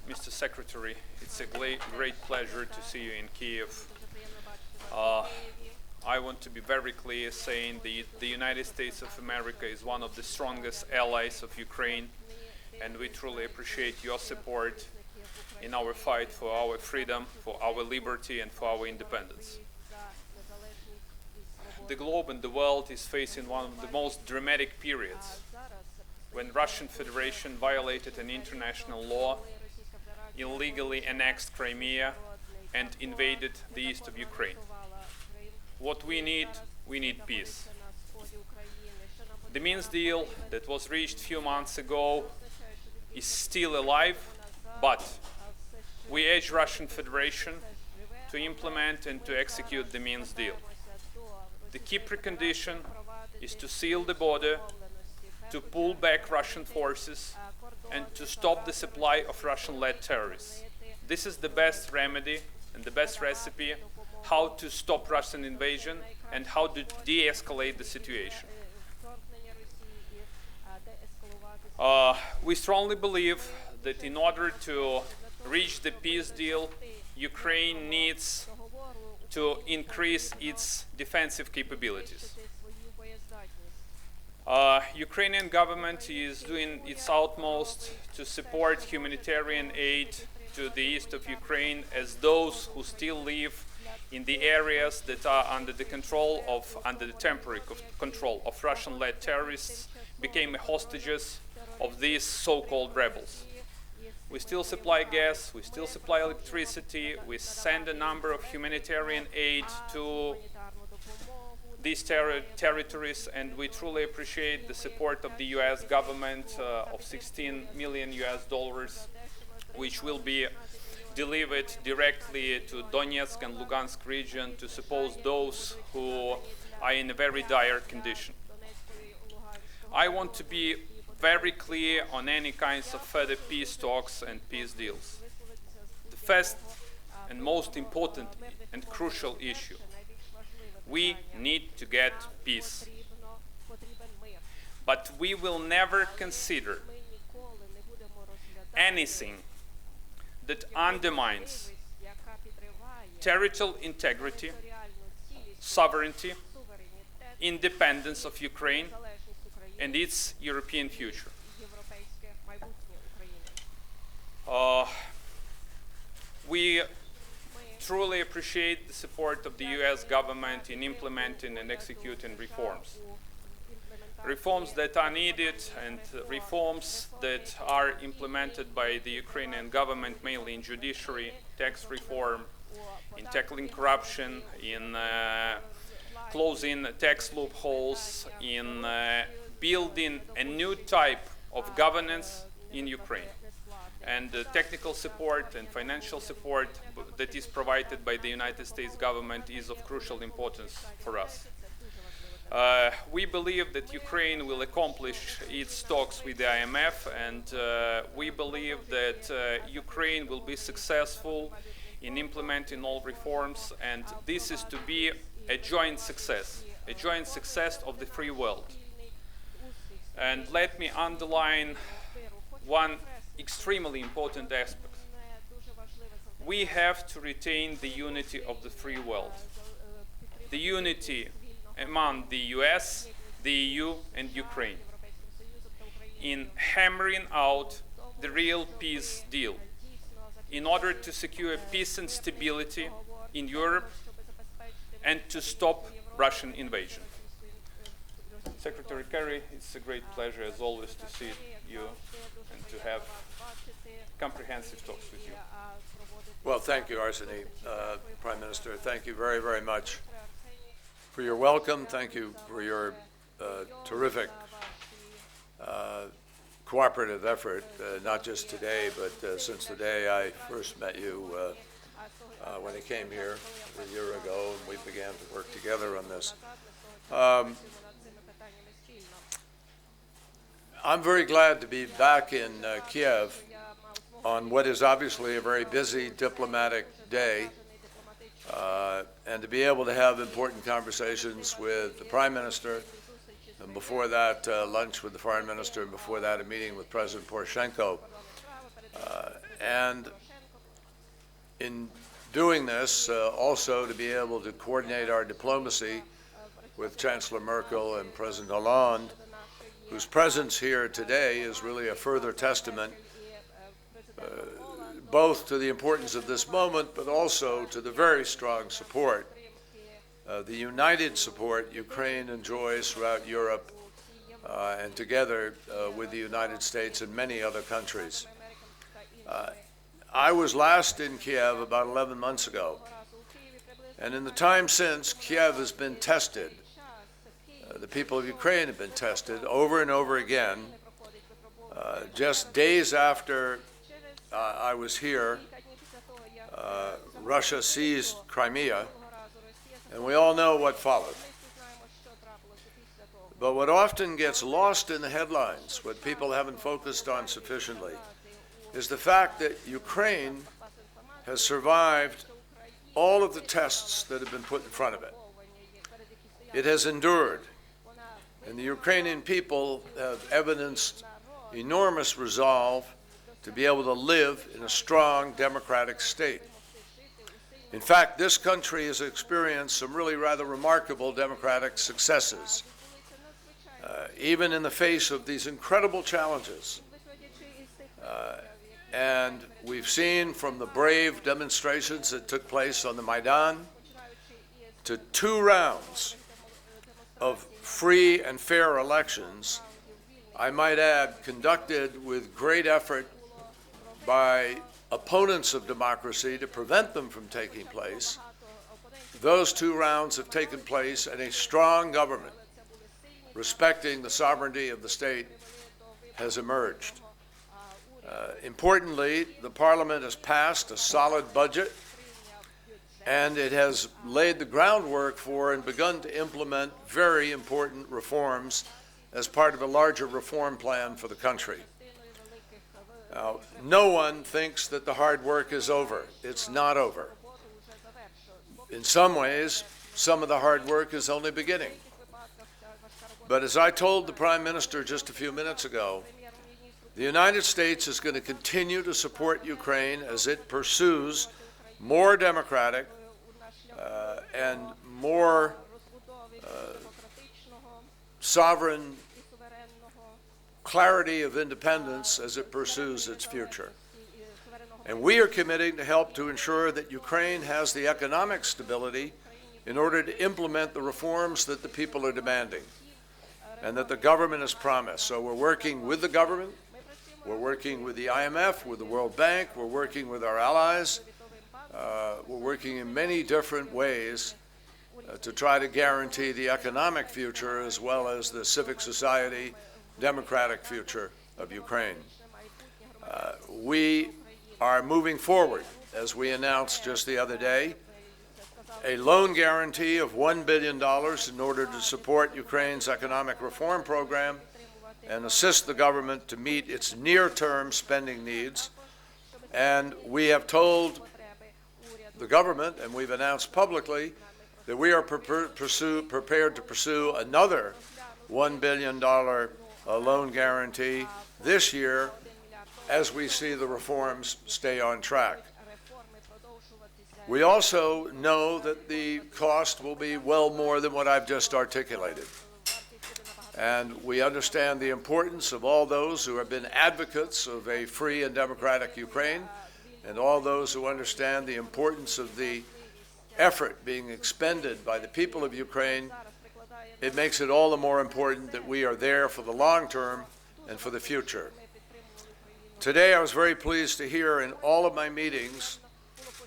Mr. Secretary, it's a great pleasure to see you in Kiev. I want to be very clear saying the United States of America is one of the strongest allies of Ukraine, and we truly appreciate your support in our fight for our freedom, for our liberty, and for our independence. The globe and the world is facing one of the most dramatic periods when Russian Federation violated an international law, illegally annexed Crimea, and invaded the east of Ukraine. What we need peace. The Minsk deal that was reached a few months ago is still alive, but we urge Russian Federation to implement and to execute the Minsk deal. The key precondition is to seal the border, to pull back Russian forces, and to stop the supply of Russian-led terrorists. This is the best remedy and the best recipe how to stop Russian invasion and how to de-escalate the situation. We strongly believe that in order to reach the peace deal, Ukraine needs to increase its defensive capabilities. Ukrainian government is doing its utmost to support humanitarian aid to the east of Ukraine, as those who still live in the areas that are under the temporary control of Russian-led terrorists became hostages of these so-called rebels. We still supply gas, we still supply electricity, we send a number of humanitarian aid to these territories, and we truly appreciate the support of the US government of $16 million, which will be delivered directly to Donetsk and Lugansk region to support those who are in a very dire condition. I want to be very clear on any kinds of further peace talks and peace deals. The first and most important and crucial issue: we need to get peace. But we will never consider anything that undermines territorial integrity, sovereignty, independence of Ukraine, and its European future. We truly appreciate the support of the US government in implementing and executing reforms. Reforms that are needed and reforms that are implemented by the Ukrainian government, mainly in judiciary, tax reform, in tackling corruption, in closing tax loopholes, in building a new type of governance in Ukraine. And the technical support and financial support that is provided by the United States government is of crucial importance for us. We believe that Ukraine will accomplish its talks with the IMF, and we believe that Ukraine will be successful in implementing all reforms, and this is to be a joint success of the free world. And let me underline one extremely important aspect. We have to retain the unity of the free world, the unity among the US, the EU, and Ukraine in hammering out the real peace deal in order to secure peace and stability in Europe and to stop Russian invasion. Secretary Kerry, it's a great pleasure as always to see you and to have comprehensive talks with you. Well, thank you, Arsenій. Prime Minister, thank you very, very much for your welcome. Thank you for your terrific cooperative effort, not just today, but since the day I first met you when he came here a year ago, and we began to work together on this. I'm very glad to be back in Kiev on what is obviously a very busy diplomatic day, and to be able to have important conversations with the Prime Minister, and before that lunch with the Foreign Minister, and before that a meeting with President Poroshenko. And in doing this, also to be able to coordinate our diplomacy with Chancellor Merkel and President Hollande, whose presence here today is really a further testament both to the importance of this moment, but also to the very strong support, the united support Ukraine enjoys throughout Europe and together with the United States and many other countries. I was last in Kiev about 11 months ago, and in the time since, Kiev has been tested. The people of Ukraine have been tested over and over again. Just days after I was here, Russia seized Crimea, and we all know what followed. But what often gets lost in the headlines, what people haven't focused on sufficiently, is the fact that Ukraine has survived all of the tests that have been put in front of it. It has endured, and the Ukrainian people have evidenced enormous resolve to be able to live in a strong democratic state. In fact, this country has experienced some really rather remarkable democratic successes, even in the face of these incredible challenges. And we've seen from the brave demonstrations that took place on the Maidan to 2 rounds of free and fair elections, I might add, conducted with great effort by opponents of democracy to prevent them from taking place. Those 2 rounds have taken place, and a strong government respecting the sovereignty of the state has emerged. Importantly, the Parliament has passed a solid budget, and it has laid the groundwork for and begun to implement very important reforms as part of a larger reform plan for the country. Now, no one thinks that the hard work is over. It's not over. In some ways, some of the hard work is only beginning. But as I told the Prime Minister just a few minutes ago, the United States is going to continue to support Ukraine as it pursues more democratic and more sovereign clarity of independence as it pursues its future. And we are committing to help to ensure that Ukraine has the economic stability in order to implement the reforms that the people are demanding and that the government has promised. So we're working with the government. We're working with the IMF, with the World Bank. We're working with our allies. We're working in many different ways to try to guarantee the economic future as well as the civic society, democratic future of Ukraine. We are moving forward, as we announced just the other day, a loan guarantee of $1 billion in order to support Ukraine's economic reform program and assist the government to meet its near-term spending needs. And we have told the government, and we've announced publicly, that we are prepared to pursue another $1 billion loan guarantee this year as we see the reforms stay on track. We also know that the cost will be well more than what I've just articulated. And we understand the importance of all those who have been advocates of a free and democratic Ukraine, and all those who understand the importance of the effort being expended by the people of Ukraine. It makes it all the more important that we are there for the long term and for the future. Today, I was very pleased to hear in all of my meetings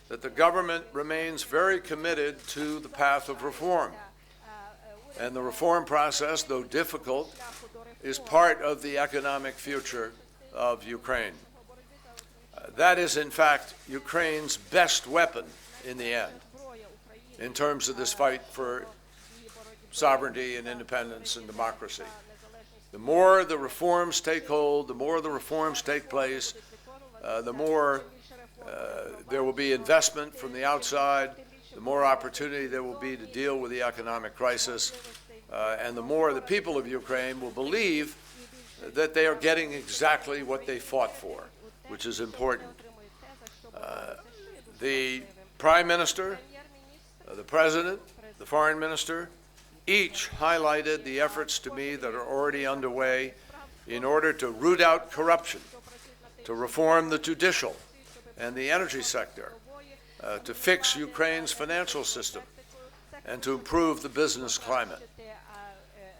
that the government remains very committed to the path of reform. And the reform process, though difficult, is part of the economic future of Ukraine. That is, in fact, Ukraine's best weapon in the end, in terms of this fight for sovereignty and independence and democracy. The more the reforms take hold, the more the reforms take place, the more there will be investment from the outside, the more opportunity there will be to deal with the economic crisis, and the more the people of Ukraine will believe that they are getting exactly what they fought for, which is important. The Prime Minister, the President, the Foreign Minister, each highlighted the efforts to me that are already underway in order to root out corruption, to reform the judicial and the energy sector, to fix Ukraine's financial system, and to improve the business climate.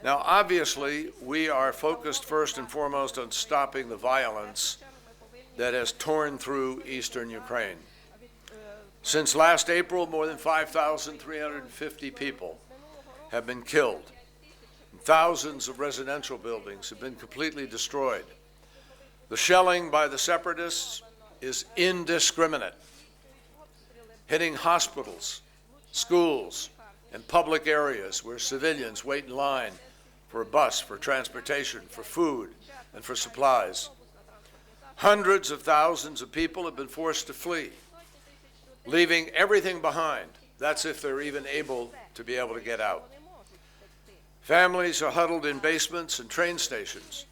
Now, obviously, we are focused first and foremost on stopping the violence that has torn through eastern Ukraine. Since last April, more than 5,350 people have been killed. Thousands of residential buildings have been completely destroyed. The shelling by the separatists is indiscriminate, hitting hospitals, schools, and public areas where civilians wait in line for a bus, for transportation, for food, and for supplies. Hundreds of thousands of people have been forced to flee, leaving everything behind. That's if they're even able to get out. Families are huddled in basements and train stations,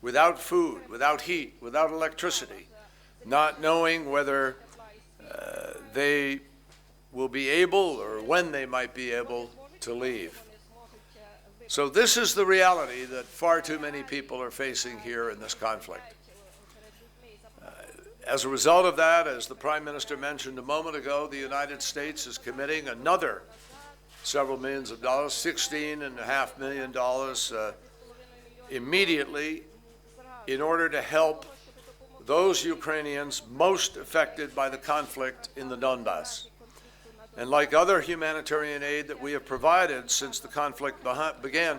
without food, without heat, without electricity, not knowing whether they will be able or when they might be able to leave. So this is the reality that far too many people are facing here in this conflict. As a result of that, as the Prime Minister mentioned a moment ago, the United States is committing another several millions of dollars, $16.5 million immediately in order to help those Ukrainians most affected by the conflict in the Donbass. And like other humanitarian aid that we have provided since the conflict began,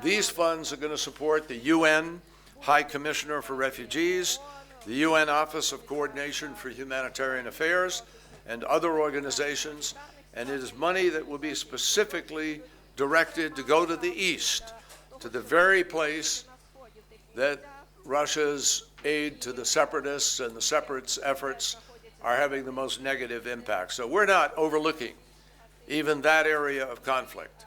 these funds are going to support the UN High Commissioner for Refugees, the UN Office of Coordination for Humanitarian Affairs, and other organizations, and it is money that will be specifically directed to go to the east, to the very place that Russia's aid to the separatists and the separatists' efforts are having the most negative impact. So we're not overlooking even that area of conflict.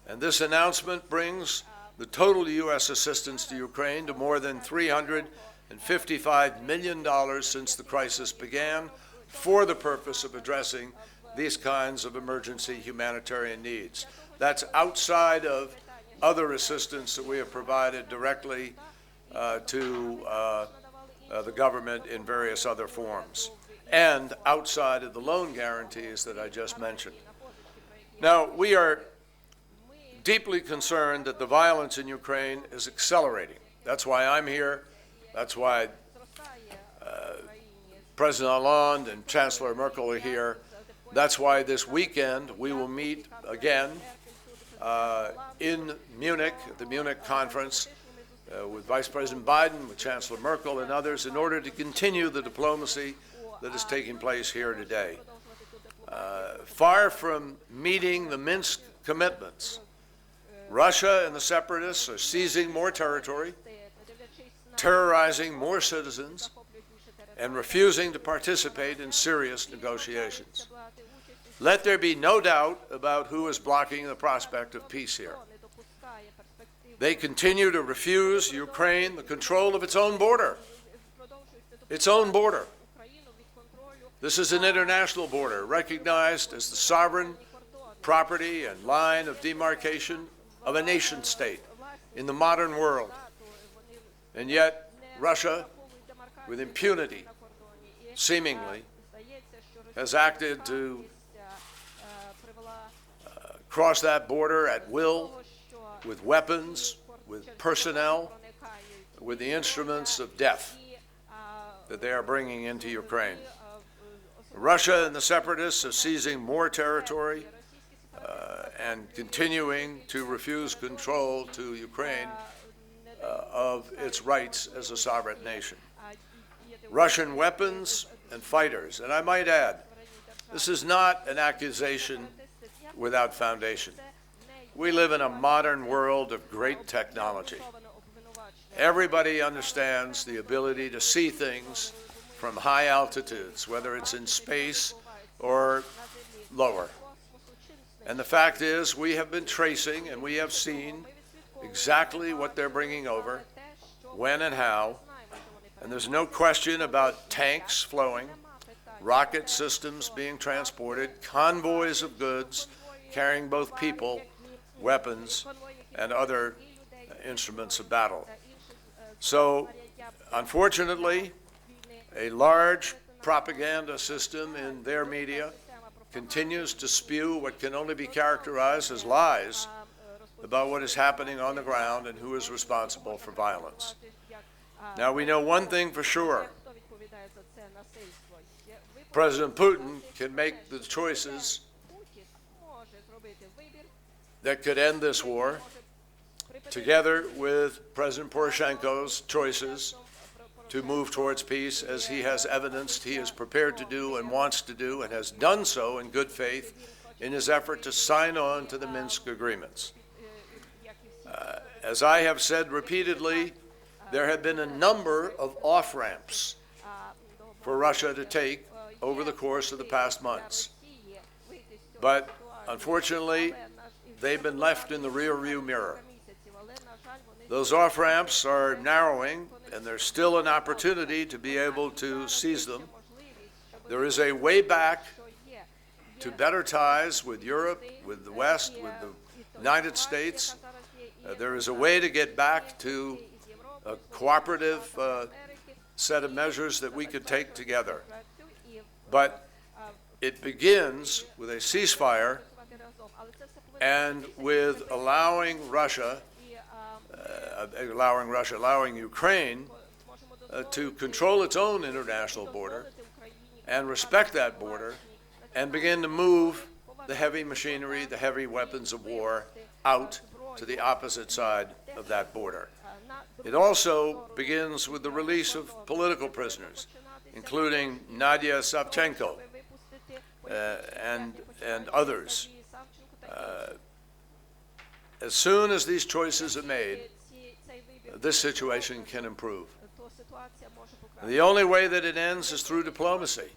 And this announcement brings the total U.S. assistance to Ukraine to more than $355 million since the crisis began for the purpose of addressing these kinds of emergency humanitarian needs. That's outside of other assistance that we have provided directly to the government in various other forms, and outside of the loan guarantees that I just mentioned. Now, we are deeply concerned that the violence in Ukraine is accelerating. That's why I'm here. That's why President Hollande and Chancellor Merkel are here. That's why this weekend we will meet again in Munich, at the Munich conference, with Vice President Biden, with Chancellor Merkel and others, in order to continue the diplomacy that is taking place here today. Far from meeting the Minsk commitments, Russia and the separatists are seizing more territory, terrorizing more citizens, and refusing to participate in serious negotiations. Let there be no doubt about who is blocking the prospect of peace here. They continue to refuse Ukraine the control of its own border. Its own border. This is an international border recognized as the sovereign property and line of demarcation of a nation state in the modern world. And yet, Russia, with impunity, seemingly, has acted to cross that border at will, with weapons, with personnel, with the instruments of death that they are bringing into Ukraine. Russia and the separatists are seizing more territory and continuing to refuse control to Ukraine of its rights as a sovereign nation. Russian weapons and fighters, and I might add, this is not an accusation without foundation. We live in a modern world of great technology. Everybody understands the ability to see things from high altitudes, whether it's in space or lower. And the fact is, we have been tracing and we have seen exactly what they're bringing over, when and how, and there's no question about tanks flowing, rocket systems being transported, convoys of goods carrying both people, weapons, and other instruments of battle. So, unfortunately, a large propaganda system in their media continues to spew what can only be characterized as lies about what is happening on the ground and who is responsible for violence. Now, we know one thing for sure. President Putin can make the choices that could end this war, together with President Poroshenko's choices to move towards peace, as he has evidenced he is prepared to do and wants to do and has done so in good faith in his effort to sign on to the Minsk agreements. As I have said repeatedly, there have been a number of off-ramps for Russia to take over the course of the past months. But unfortunately, they've been left in the rearview mirror. Those off-ramps are narrowing, and there's still an opportunity to be able to seize them. There is a way back to better ties with Europe, with the West, with the United States. There is a way to get back to a cooperative set of measures that we could take together. But it begins with a ceasefire and with allowing Ukraine to control its own international border and respect that border and begin to move the heavy machinery, the heavy weapons of war out to the opposite side of that border. It also begins with the release of political prisoners, including Nadia Savchenko and others. As soon as these choices are made, this situation can improve. The only way that it ends is through diplomacy.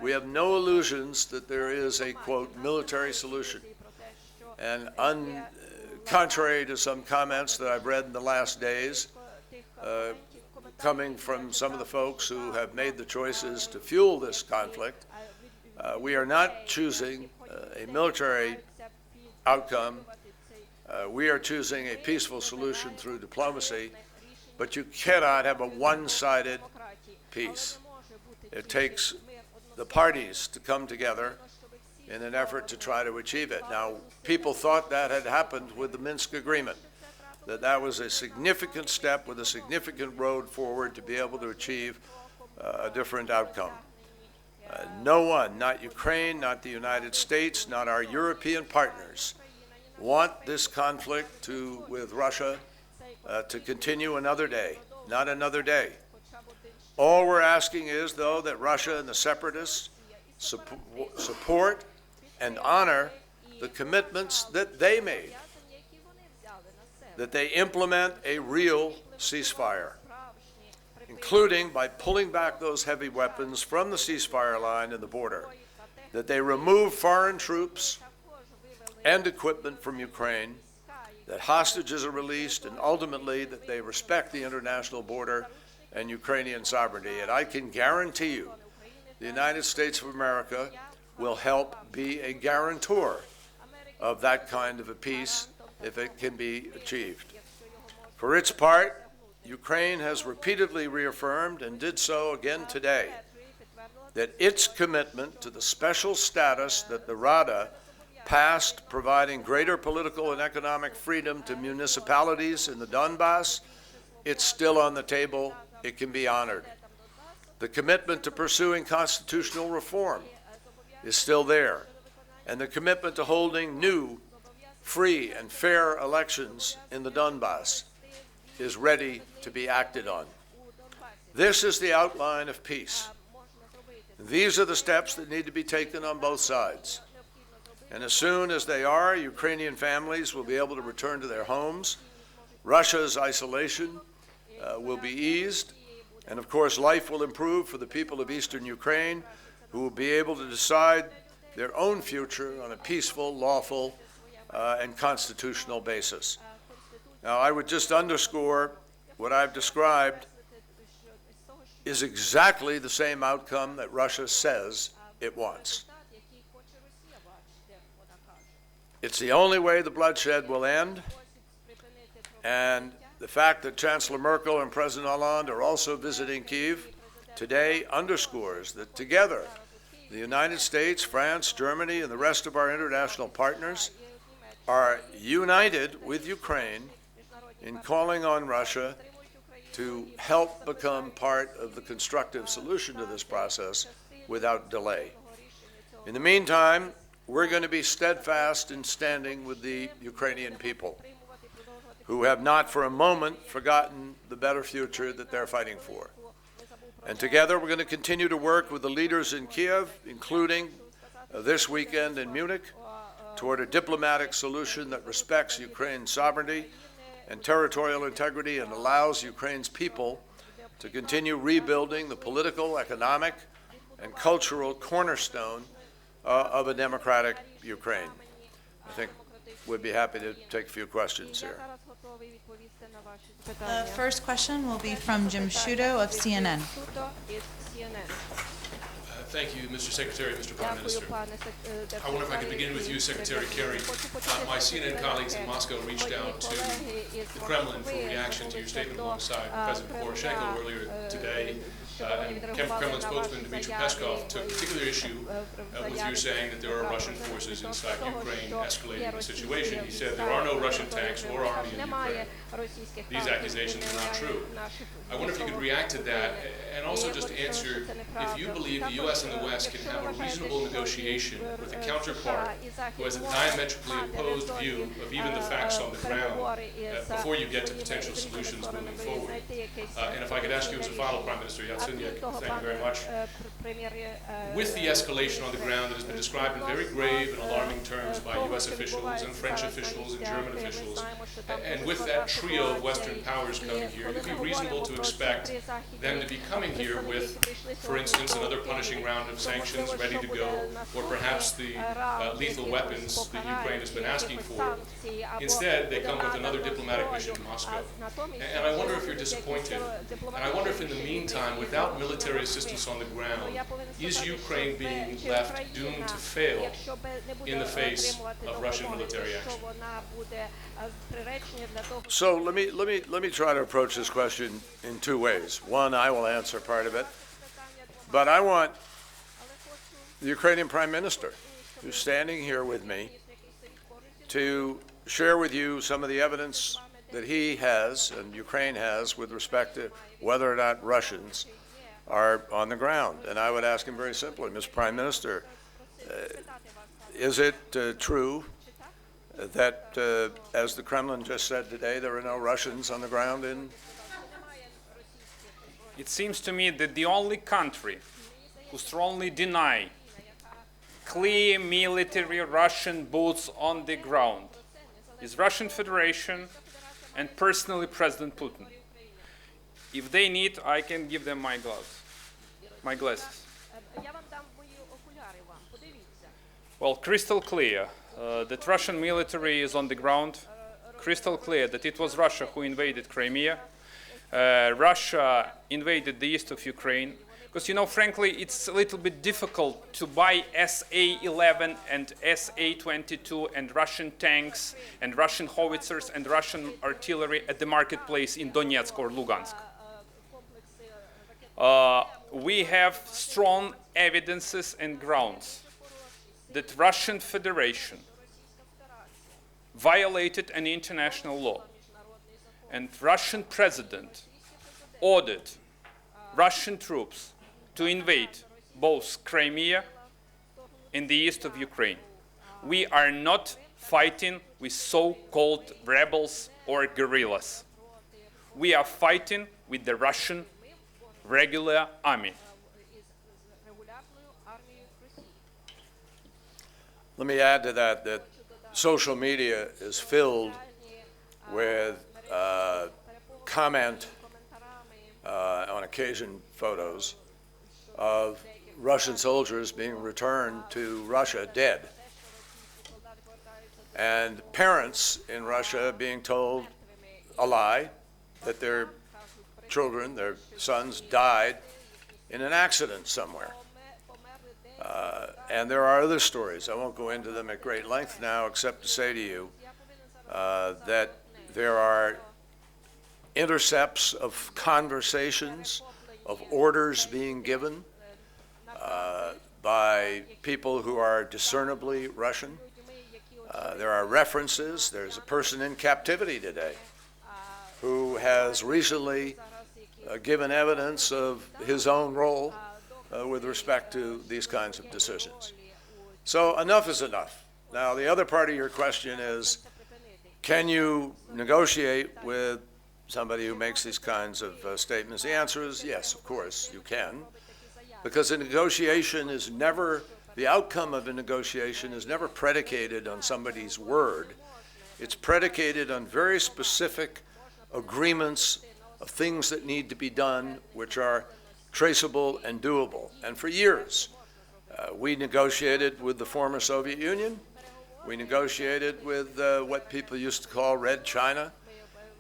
We have no illusions that there is a, quote, military solution. And contrary to some comments that I've read in the last days, coming from some of the folks who have made the choices to fuel this conflict, we are not choosing a military outcome. We are choosing a peaceful solution through diplomacy, but you cannot have a one-sided peace. It takes the parties to come together in an effort to try to achieve it. Now, people thought that had happened with the Minsk agreement, that was a significant step with a significant road forward to be able to achieve a different outcome. No one, not Ukraine, not the United States, not our European partners, want this conflict with Russia to continue another day, not another day. All we're asking is, though, that Russia and the separatists support and honor the commitments that they made, that they implement a real ceasefire, including by pulling back those heavy weapons from the ceasefire line and the border, that they remove foreign troops and equipment from Ukraine, that hostages are released, and ultimately that they respect the international border and Ukrainian sovereignty. And I can guarantee you the United States of America will help be a guarantor of that kind of a peace if it can be achieved. For its part, Ukraine has repeatedly reaffirmed, and did so again today, that its commitment to the special status that the Rada passed, providing greater political and economic freedom to municipalities in the Donbass, it's still on the table. It can be honored. The commitment to pursuing constitutional reform is still there, and the commitment to holding new, free, and fair elections in the Donbass is ready to be acted on. This is the outline of peace. These are the steps that need to be taken on both sides. And as soon as they are, Ukrainian families will be able to return to their homes. Russia's isolation will be eased. And of course, life will improve for the people of eastern Ukraine, who will be able to decide their own future on a peaceful, lawful, and constitutional basis. Now, I would just underscore what I've described is exactly the same outcome that Russia says it wants. It's the only way the bloodshed will end, and the fact that Chancellor Merkel and President Hollande are also visiting Kyiv today underscores that together, the United States, France, Germany, and the rest of our international partners are united with Ukraine in calling on Russia to help become part of the constructive solution to this process without delay. In the meantime, we're going to be steadfast in standing with the Ukrainian people, who have not for a moment forgotten the better future that they're fighting for. And together, we're going to continue to work with the leaders in Kyiv, including this weekend in Munich, toward a diplomatic solution that respects Ukraine's sovereignty and territorial integrity and allows Ukraine's people to continue rebuilding the political, economic, and cultural cornerstone of a democratic Ukraine. I think we'd be happy to take a few questions here. The first question will be from Jim Sciutto of CNN. Thank you, Mr. Secretary, Mr. Prime Minister. I wonder if I could begin with you, Secretary Kerry. My CNN colleagues in Moscow reached out to the Kremlin for a reaction to your statement alongside President Poroshenko earlier today. And Kremlin spokesman Dmitry Peskov took particular issue with you saying that there are Russian forces inside Ukraine escalating the situation. He said there are no Russian tanks or army in Ukraine. These accusations are not true. I wonder if you could react to that and also just answer if you believe the U.S. and the West can have a reasonable negotiation with a counterpart who has a diametrically opposed view of even the facts on the ground before you get to potential solutions moving forward. And if I could ask you as a final, Prime Minister Yacenyuk, thank you very much. With the escalation on the ground that has been described in very grave and alarming terms by U.S. officials and French officials and German officials, and with that trio of Western powers coming here, it would be reasonable to expect them to be coming here with, for instance, another punishing round of sanctions ready to go, or perhaps the lethal weapons that Ukraine has been asking for. Instead, they come with another diplomatic mission to Moscow. And I wonder if you're disappointed. And I wonder if in the meantime, without military assistance on the ground, is Ukraine being left doomed to fail in the face of Russian military action? So let me try to approach this question in two ways. One, I will answer part of it, but I want the Ukrainian Prime Minister, who's standing here with me, to share with you some of the evidence that he has and Ukraine has with respect to whether or not Russians are on the ground. And I would ask him very simply, Mr. Prime Minister, is it true that, as the Kremlin just said today, there are no Russians on the ground in? It seems to me that the only country who strongly deny clear military Russian boots on the ground is Russian Federation and personally President Putin. If they need, I can give them my gloves, my glasses. Well, crystal clear that Russian military is on the ground, crystal clear that it was Russia who invaded Crimea. Russia invaded the east of Ukraine. Because, you know, frankly, it's a little bit difficult to buy SA-11 and SA-22 and Russian tanks and Russian howitzers and Russian artillery at the marketplace in Donetsk or Lugansk. We have strong evidences and grounds that Russian Federation violated an international law, and Russian president ordered Russian troops to invade both Crimea and the east of Ukraine. We are not fighting with so-called rebels or guerrillas. We are fighting with the Russian regular army. Let me add to that social media is filled with comment, on occasion photos, of Russian soldiers being returned to Russia dead. And parents in Russia being told a lie, that their children, their sons, died in an accident somewhere. And there are other stories. I won't go into them at great length now, except to say to you that there are intercepts of conversations, of orders being given by people who are discernibly Russian. There are references. There's a person in captivity today who has recently given evidence of his own role with respect to these kinds of decisions. So enough is enough. Now, the other part of your question is, can you negotiate with somebody who makes these kinds of statements? The answer is yes, of course, you can. Because a negotiation is never, the outcome of a negotiation is never predicated on somebody's word. It's predicated on very specific agreements of things that need to be done, which are traceable and doable. And for years, we negotiated with the former Soviet Union. We negotiated with what people used to call Red China.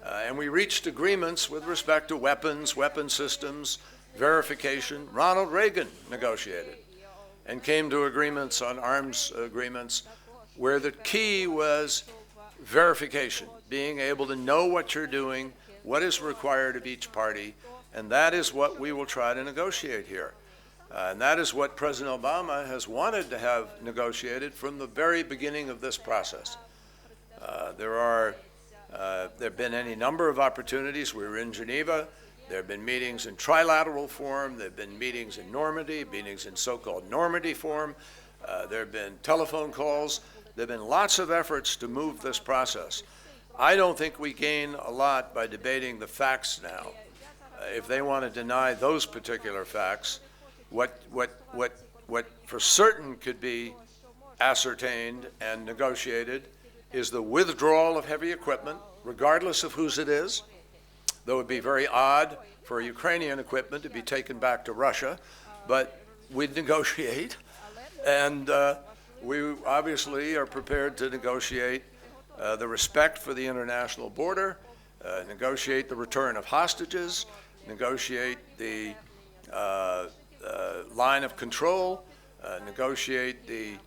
And we reached agreements with respect to weapons, weapon systems, verification. Ronald Reagan negotiated and came to agreements on arms agreements where the key was verification, being able to know what you're doing, what is required of each party, and that is what we will try to negotiate here. And that is what President Obama has wanted to have negotiated from the very beginning of this process. There have been any number of opportunities. We were in Geneva. There have been meetings in trilateral form. There have been meetings in Normandy, meetings in so-called Normandy form. There have been telephone calls. There have been lots of efforts to move this process. I don't think we gain a lot by debating the facts now. If they want to deny those particular facts, what for certain could be ascertained and negotiated is the withdrawal of heavy equipment, regardless of whose it is. Though it would be very odd for Ukrainian equipment to be taken back to Russia, but we'd negotiate. And we obviously are prepared to negotiate the respect for the international border, negotiate the return of hostages, negotiate the line of control, negotiate the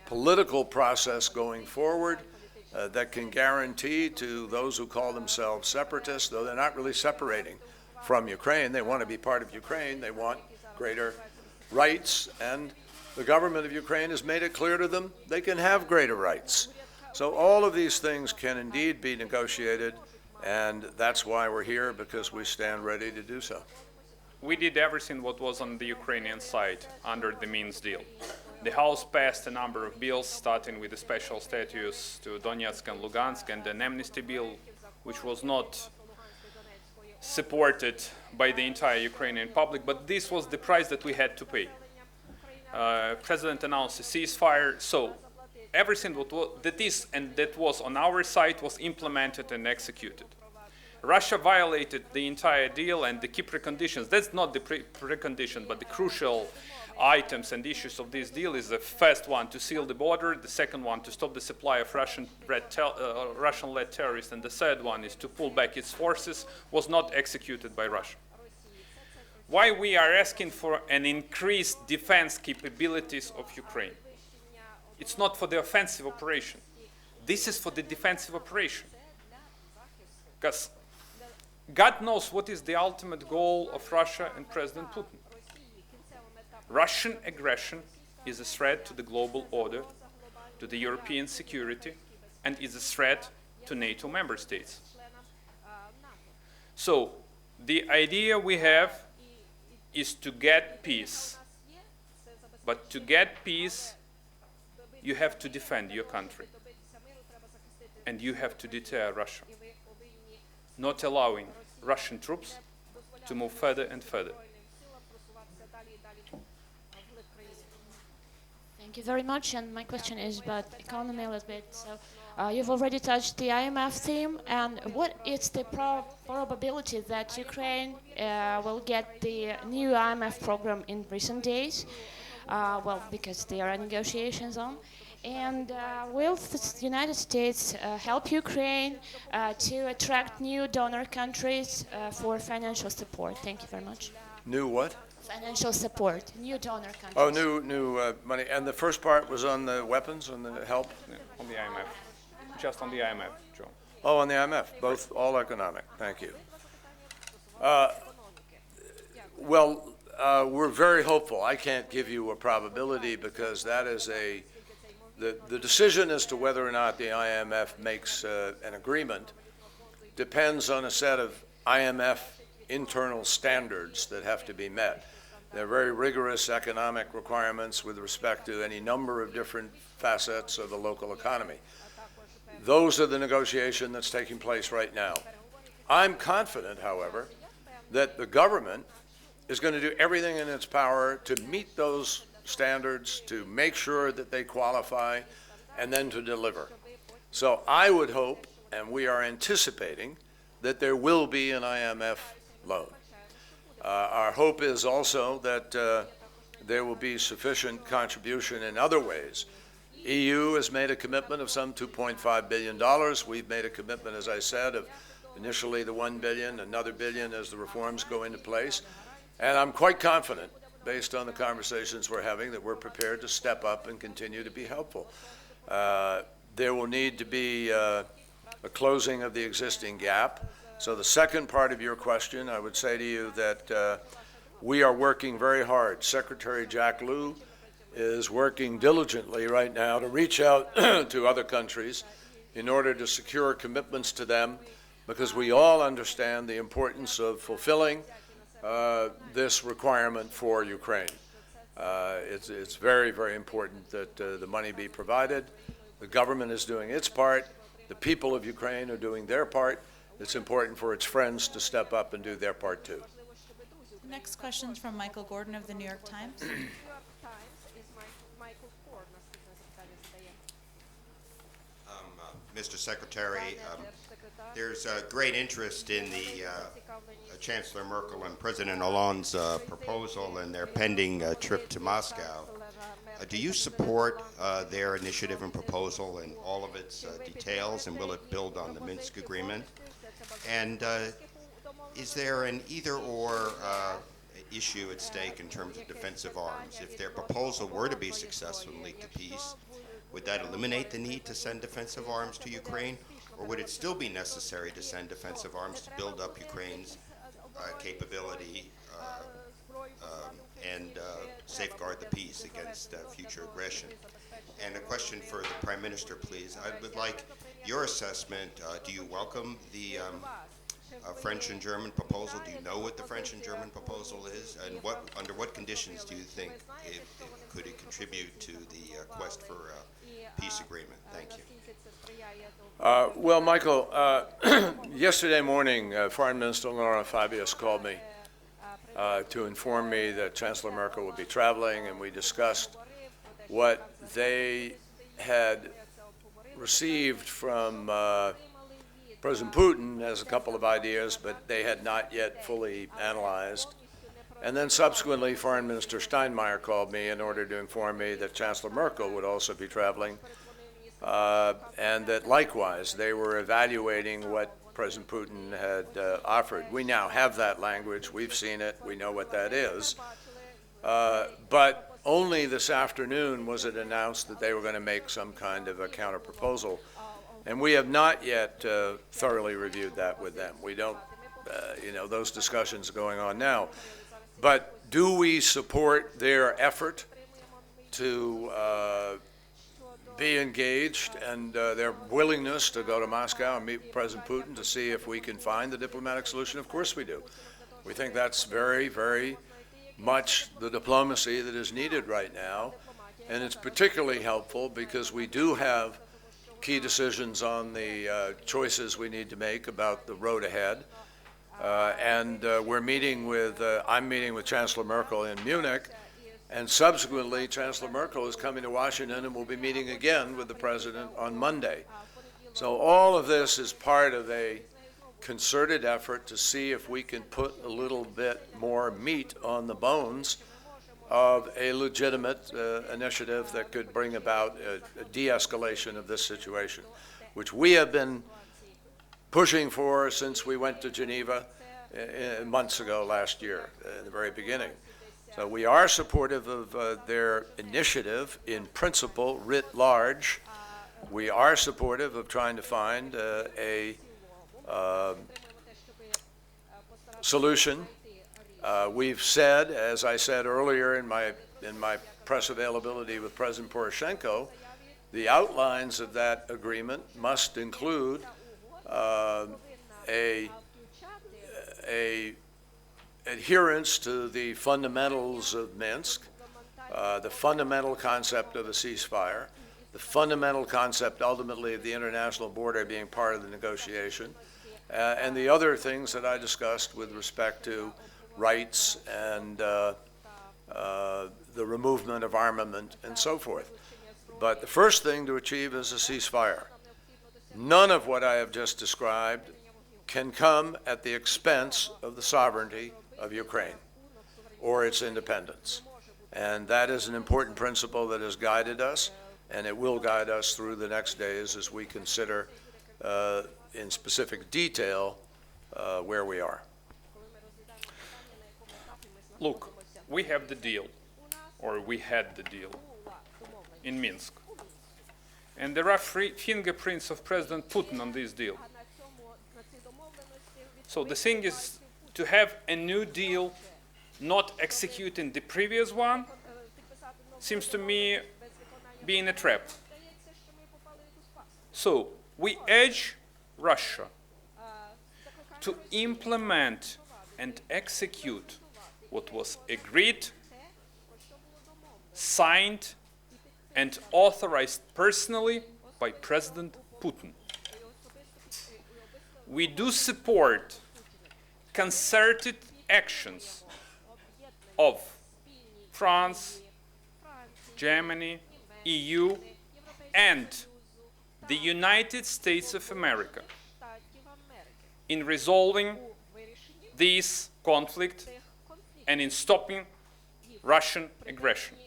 political process going forward that can guarantee to those who call themselves separatists, though they're not really separating from Ukraine, they want to be part of Ukraine, they want greater rights, and the government of Ukraine has made it clear to them they can have greater rights. So all of these things can indeed be negotiated, and that's why we're here, because we stand ready to do so. We did everything what was on the Ukrainian side under the Minsk deal. The House passed a number of bills, starting with the special status to Donetsk and Lugansk, and an amnesty bill, which was not supported by the entire Ukrainian public, but this was the price that we had to pay. President announced a ceasefire, so everything that was on our side was implemented and executed. Russia violated the entire deal and the key preconditions. That's not the precondition, but the crucial items and issues of this deal is the first one, to seal the border, the second one, to stop the supply of Russian-led terrorists, and the third one is to pull back its forces, was not executed by Russia. Why we are asking for an increased defense capabilities of Ukraine? It's not for the offensive operation. This is for the defensive operation. Because God knows what is the ultimate goal of Russia and President Putin. Russian aggression is a threat to the global order, to the European security, and is a threat to NATO member states. So the idea we have is to get peace. But to get peace, you have to defend your country. And you have to deter Russia, not allowing Russian troops to move further and further. Thank you very much, and my question is about economy a little bit. So you've already touched the IMF theme, and what is the probability that Ukraine will get the new IMF program in recent days? Well, because there are negotiations on. And will the United States help Ukraine to attract new donor countries for financial support? Thank you very much. New what? Financial support, new donor countries. Oh, new money. And the first part was on the weapons, on the help? On the IMF. Just on the IMF, Joe. Oh, on the IMF, both, all economic. Thank you. We're very hopeful. I can't give you a probability because that is the decision as to whether or not the IMF makes an agreement depends on a set of IMF internal standards that have to be met. There are very rigorous economic requirements with respect to any number of different facets of the local economy. Those are the negotiation that's taking place right now. I'm confident, however, that the government is going to do everything in its power to meet those standards, to make sure that they qualify, and then to deliver. So I would hope, and we are anticipating, that there will be an IMF loan. Our hope is also that there will be sufficient contribution in other ways. EU has made a commitment of some $2.5 billion. We've made a commitment, as I said, of initially the $1 billion, another billion as the reforms go into place. And I'm quite confident, based on the conversations we're having, that we're prepared to step up and continue to be helpful. There will need to be a closing of the existing gap. So the second part of your question, I would say to you that we are working very hard. Secretary Jack Lew is working diligently right now to reach out to other countries in order to secure commitments to them, because we all understand the importance of fulfilling this requirement for Ukraine. It's very, very important that the money be provided. The government is doing its part. The people of Ukraine are doing their part. It's important for its friends to step up and do their part too. Next question is from Michael Gordon of the New York Times. Mr. Secretary, there's great interest in the Chancellor Merkel and President Hollande's proposal and their pending trip to Moscow. Do you support their initiative and proposal and all of its details, and will it build on the Minsk agreement? And is there an either-or issue at stake in terms of defensive arms? If their proposal were to be successful and lead to peace, would that eliminate the need to send defensive arms to Ukraine, or would it still be necessary to send defensive arms to build up Ukraine's capability and safeguard the peace against future aggression? And a question for the Prime Minister, please. I would like your assessment. Do you welcome the French and German proposal? Do you know what the French and German proposal is? And under what conditions do you think could it contribute to the quest for a peace agreement? Thank you. Well, Michael, yesterday morning, Foreign Minister Laurent Fabius called me to inform me that Chancellor Merkel would be traveling, and we discussed what they had received from President Putin as a couple of ideas, but they had not yet fully analyzed. And then subsequently, Foreign Minister Steinmeier called me in order to inform me that Chancellor Merkel would also be traveling, and that likewise they were evaluating what President Putin had offered. We now have that language. We've seen it. We know what that is. But only this afternoon was it announced that they were going to make some kind of a counter-proposal. And we have not yet thoroughly reviewed that with them. We don't, those discussions are going on now. But do we support their effort to be engaged and their willingness to go to Moscow and meet President Putin to see if we can find the diplomatic solution? Of course we do. We think that's very, very much the diplomacy that is needed right now. And it's particularly helpful because we do have key decisions on the choices we need to make about the road ahead. And I'm meeting with Chancellor Merkel in Munich, and subsequently Chancellor Merkel is coming to Washington and will be meeting again with the President on Monday. So all of this is part of a concerted effort to see if we can put a little bit more meat on the bones of a legitimate initiative that could bring about a de-escalation of this situation, which we have been pushing for since we went to Geneva months ago last year, in the very beginning. So we are supportive of their initiative in principle, writ large. We are supportive of trying to find a solution. We've said, as I said earlier in my press availability with President Poroshenko, the outlines of that agreement must include a adherence to the fundamentals of Minsk, the fundamental concept of a ceasefire, the fundamental concept ultimately of the international border being part of the negotiation, and the other things that I discussed with respect to rights and the removement of armament and so forth. But the first thing to achieve is a ceasefire. None of what I have just described can come at the expense of the sovereignty of Ukraine or its independence. And that is an important principle that has guided us, and it will guide us through the next days as we consider in specific detail where we are. Look, we have the deal, or we had the deal in Minsk. And there are fingerprints of President Putin on this deal. So the thing is to have a new deal, not executing the previous one, seems to me being a trap. So we urge Russia to implement and execute what was agreed, signed, and authorized personally by President Putin. We do support concerted actions of France, Germany, EU, and the United States of America in resolving this conflict and in stopping Russian aggression.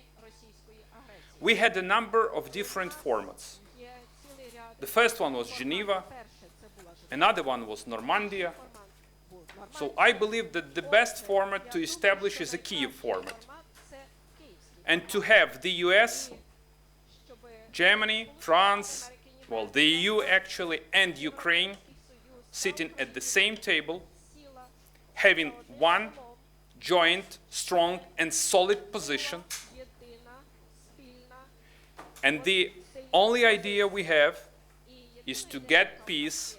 We had a number of different formats. The first one was Geneva, another one was Normandy. So I believe that the best format to establish is a Kiev format. And to have the US, Germany, France, well, the EU actually, and Ukraine sitting at the same table, having one joint, strong, and solid position. And the only idea we have is to get peace,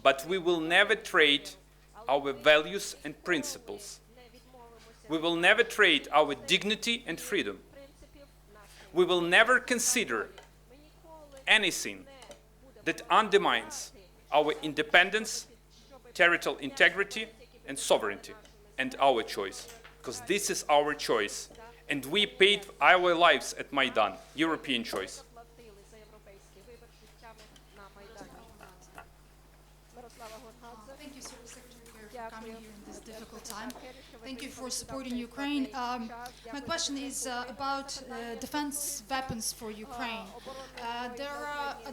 but we will never trade our values and principles. We will never trade our dignity and freedom. We will never consider anything that undermines our independence, territorial integrity, and sovereignty, and our choice, because this is our choice. And we paid our lives at Maidan, European choice. Thank you, Sir Secretary, for coming here in this difficult time. Thank you for supporting Ukraine. My question is about defense weapons for Ukraine.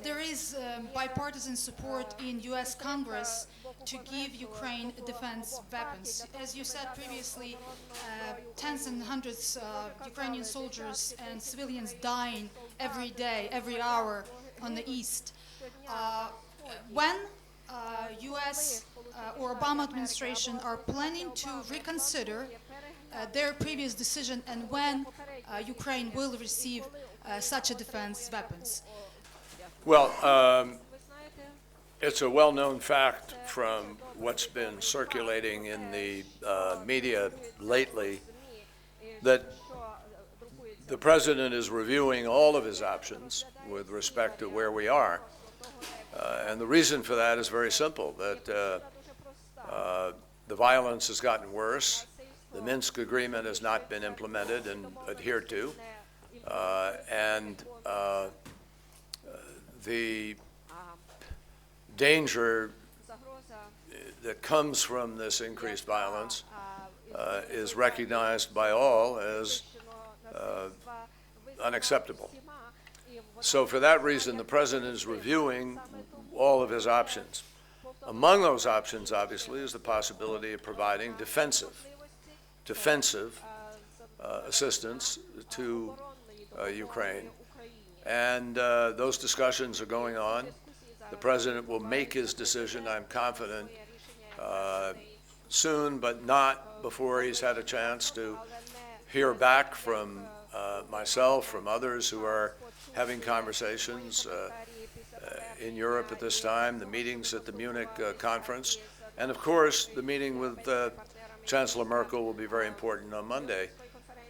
There is bipartisan support in U.S. Congress to give Ukraine defense weapons. As you said previously, tens and hundreds of Ukrainian soldiers and civilians dying every day, every hour on the east. When U.S. or Obama administration are planning to reconsider their previous decision, and when Ukraine will receive such a defense weapons? Well, it's a well-known fact from what's been circulating in the media lately that the president is reviewing all of his options with respect to where we are. And the reason for that is very simple, that the violence has gotten worse, the Minsk agreement has not been implemented and adhered to, and the danger that comes from this increased violence is recognized by all as unacceptable. So for that reason, the President is reviewing all of his options. Among those options, obviously, is the possibility of providing defensive assistance to Ukraine. And those discussions are going on. The President will make his decision, I'm confident, soon, but not before he's had a chance to hear back from myself, from others who are having conversations in Europe at this time, the meetings at the Munich conference, and of course, the meeting with Chancellor Merkel will be very important on Monday.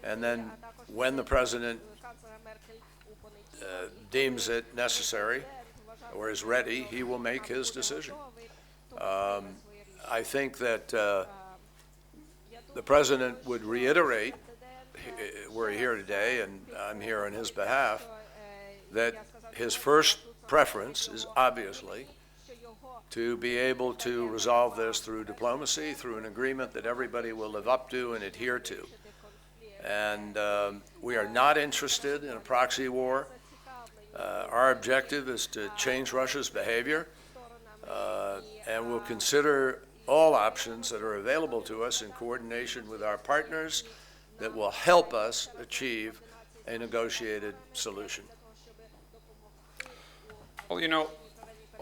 And then when the President deems it necessary or is ready, he will make his decision. I think that the President would reiterate, we're here today and I'm here on his behalf, that his first preference is obviously to be able to resolve this through diplomacy, through an agreement that everybody will live up to and adhere to. And we are not interested in a proxy war. Our objective is to change Russia's behavior, and we'll consider all options that are available to us in coordination with our partners that will help us achieve a negotiated solution. Well, you know,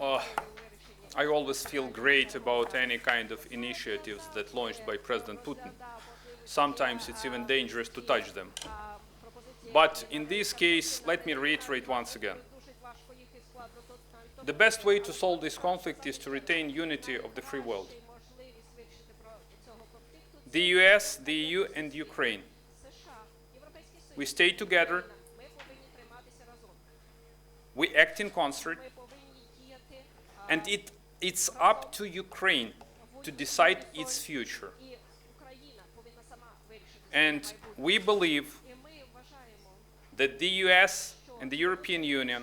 I always feel great about any kind of initiatives that launched by President Putin. Sometimes it's even dangerous to touch them. But in this case, let me reiterate once again. The best way to solve this conflict is to retain unity of the free world. The US, the EU, and Ukraine. We stay together. We act in concert. And it's up to Ukraine to decide its future. And we believe that the US and the European Union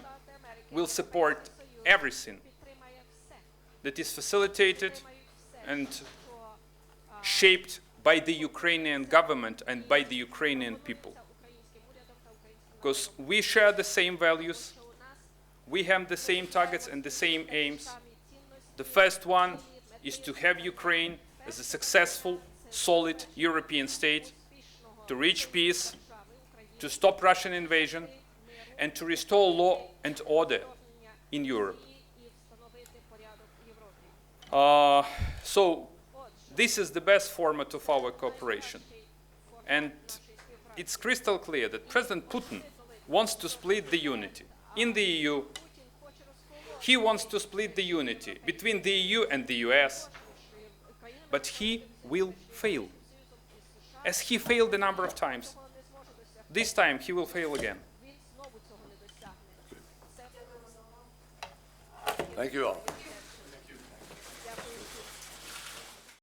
will support everything that is facilitated and shaped by the Ukrainian government and by the Ukrainian people. Because we share the same values, we have the same targets and the same aims. The first one is to have Ukraine as a successful, solid European state, to reach peace, to stop Russian invasion, and to restore law and order in Europe. So this is the best format of our cooperation. And it's crystal clear that President Putin wants to split the unity. In the EU, he wants to split the unity between the EU and the US, but he will fail, as he failed a number of times. This time he will fail again. Thank you all.